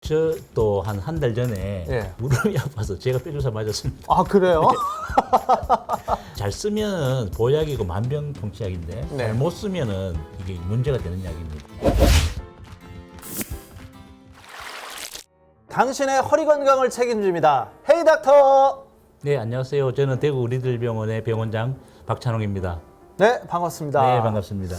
저도 한 달 전에 예. 무릎이 아파서 제가 뼈주사 맞았습니다. 아, 그래요? 잘 쓰면 보약이고 만병통치약인데 네. 잘못 쓰면은 이게 문제가 되는 약입니다. 당신의 허리 건강을 책임집니다. 헤이 닥터! 네, 안녕하세요. 저는 대구 리들병원의 병원장 박찬홍입니다. 네, 반갑습니다. 네, 반갑습니다.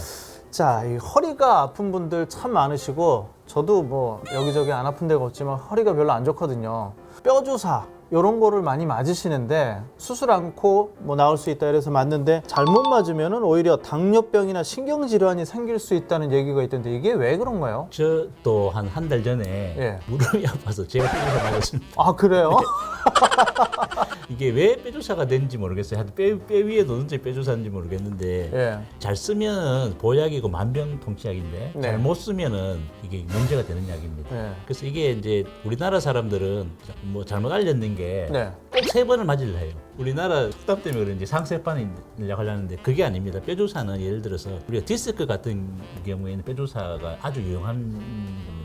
자, 이 허리가 아픈 분들 참 많으시고 저도 뭐 여기저기 안 아픈 데가 없지만 허리가 별로 안 좋거든요. 뼈주사 이런 거를 많이 맞으시는데 수술 않고 뭐 나올 수 있다 이래서 맞는데 잘못 맞으면은 오히려 당뇨병이나 신경질환이 생길 수 있다는 얘기가 있던데 이게 왜 그런가요? 저도 한 달 전에 예. 무릎이 아파서 제가 뼈주사 맞았습니다. 아, 그래요? 이게 왜 뼈주사가 된지 모르겠어요. 하여튼 뼈 위에 놓는지 뼈주사인지 모르겠는데 예. 잘 쓰면 보약이고 만병통치약인데 네. 잘못 쓰면은 이게 문제가 되는 약입니다. 네. 그래서 이게 이제 우리나라 사람들은 뭐 잘못 알려는 게 네. 꼭 3번을 맞으려 해요. 우리나라 수답 때문에 그런지 상세판을 하려는데 그게 아닙니다. 뼈주사는 예를 들어서 우리가 디스크 같은 경우에는 뼈주사가 아주 유용한 겁니다.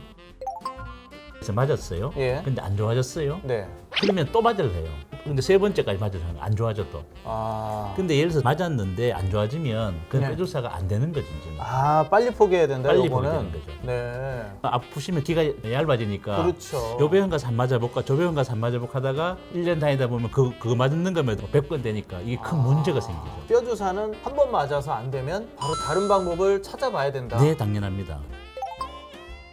그래서 맞았어요. 예. 근데 안 좋아졌어요. 네. 그러면 또 맞으려 해요. 근데 3번째까지 맞으려 하면 안 좋아졌어. 아. 근데 예를 들어서 맞았는데 안 좋아지면 그 네. 뼈주사가 안 되는 거지 이제는. 아, 빨리 포기해야 된다. 빨리 요거는. 포기되는 거죠. 네. 아프시면 기가 얇아지니까 그렇죠. 요 병원 가서 한 맞아볼까 저 병원 가서 한 맞아볼까 하다가 1년 다니다 보면 그거 맞는 거면 100번 되니까 이게 큰 문제가 생기죠. 뼈주사는 한 번 맞아서 안 되면 바로 다른 방법을 찾아봐야 된다. 네, 당연합니다.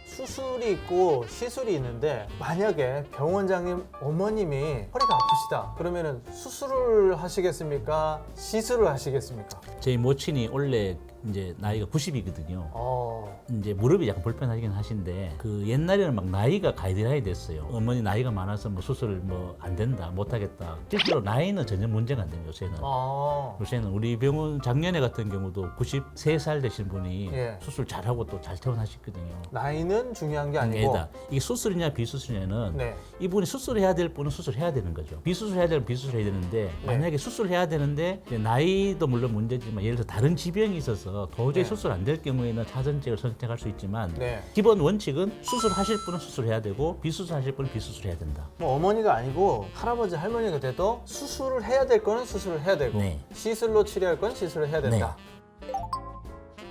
수술이 있고 시술이 있는데 만약에 병원장님 어머님이 허리가 아프시다 그러면은 수술을 하시겠습니까? 시술을 하시겠습니까? 저희 모친이 원래 이제 나이가 90이거든요. 이제 무릎이 약간 불편하긴 하신데 그 옛날에는 막 나이가 가이드라인이 됐어요. 어머니 나이가 많아서 뭐 수술 뭐 안 된다, 못 하겠다. 실제로 나이는 전혀 문제가 안 됩니다. 요새는. 요새는 우리 병원 작년에 같은 경우도 93살 되신 분이 예. 수술 잘하고 또 잘 퇴원하셨거든요. 나이는 중요한 게 아니고 아니다. 이게 수술이냐 비수술이냐는 네. 이분이 수술해야 될 분은 수술해야 되는 거죠. 비수술해야 될 분은 비수술해야 되는데 만약에 수술해야 되는데 이제 나이도 물론 문제지만 예를 들어 다른 지병이 있어서 도저히 네. 수술 안 될 경우에는 차선책을 선택할 수 있지만 네. 기본 원칙은 수술하실 분은 수술해야 되고 비수술하실 분은 비수술해야 된다. 뭐 어머니가 아니고 할아버지 할머니가 돼도 수술을 해야 될 거는 수술을 해야 되고 네. 시술로 치료할 건 시술을 해야 된다.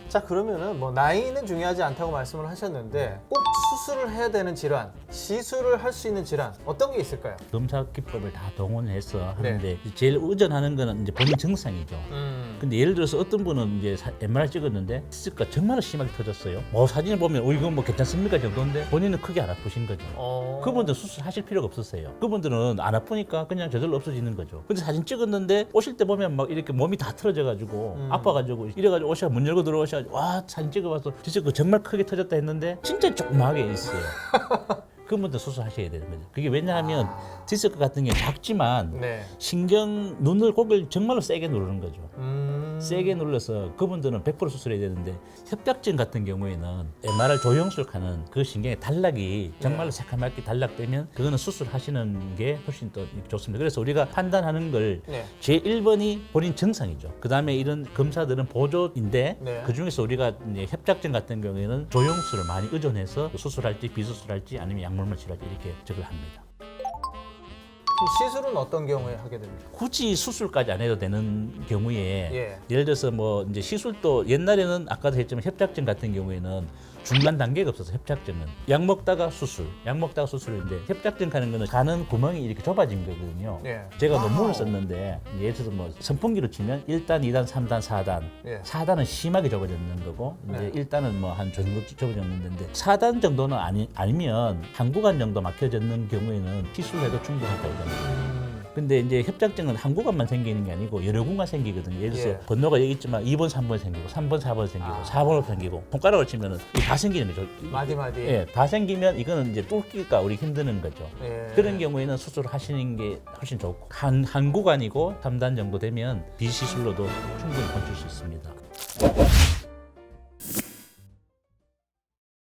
자, 그러면은 뭐 나이는 중요하지 않다고 말씀을 하셨는데 꼭 수술을 해야 되는 질환, 시술을 할 수 있는 질환 어떤 게 있을까요? 검사 기법을 다 동원해서 하는데 제일 의존하는 거는 이제 본인 증상이죠. 근데 예를 들어서 어떤 분은 이제 MRI 찍었는데 디스크가 정말 심하게 터졌어요. 뭐 사진을 보면 이건 뭐 괜찮습니까 정도인데 본인은 크게 안 아프신 거죠. 그분들은 수술하실 필요가 없었어요. 그분들은 안 아프니까 그냥 저절로 없어지는 거죠. 근데 사진 찍었는데 오실 때 보면 막 이렇게 몸이 다 틀어져가지고 아파가지고 이래가지고 오셔 문 열고 들어오셔가지고 와 사진 찍어봐서 디스크 정말 크게 터졌다 했는데 진짜 조그맣게 있어요. 그분들 수술하셔야 되는 거죠. 그게 왜냐하면 디스크 같은 게 작지만 네. 신경 눈을 고개를 정말로 세게 누르는 거죠. 세게 눌러서 그분들은 100% 수술해야 되는데 협착증 같은 경우에는 MRI 조영술하는 그 신경의 단락이 정말로 새카맣게 단락되면 그거는 수술하시는 게 훨씬 더 좋습니다. 그래서 우리가 판단하는 걸 네. 제 1번이 본인 증상이죠. 그 다음에 이런 검사들은 보조인데 네. 그 중에서 우리가 이제 협착증 같은 경우에는 조영술을 많이 의존해서 수술할지 비수술할지 아니면 약물만 치료할지 이렇게 적을 합니다. 그럼 시술은 어떤 경우에 하게 됩니까? 굳이 수술까지 안 해도 되는 경우에 예. 예를 들어서 뭐 이제 시술도 옛날에는 아까도 했지만 협착증 같은 경우에는 중간 단계가 없어서 협착증은 약 먹다가 수술인데 협착증 하는 거는 가는 구멍이 이렇게 좁아진 거거든요. 예. 제가 논문을 썼는데 예를 들어서 뭐 선풍기로 치면 1단, 2단, 3단, 4단. 예. 4단은 심하게 좁아졌는 거고 네. 이제 1단은 뭐 한 정도 좁아졌는데 4단 정도는 아니면 한 구간 정도 막혀졌는 경우에는 시술해도 충분하다 이겁니다. 근데 이제 협착증은 한 구간만 생기는 게 아니고 여러 구간 생기거든요. 예를 들어서 예. 번호가 여기 있지만 2번, 3번 생기고 3번, 4번 생기고 4번으로 생기고 손가락으로 치면은 다 생기는 거죠. 마디마디. 예, 다 생기면 이거는 이제 뚫기가 우리 힘드는 거죠. 예. 그런 경우에는 수술을 하시는 게 훨씬 좋고 한 구간이고 3단 정도 되면 비시술로도 충분히 건칠 수 있습니다.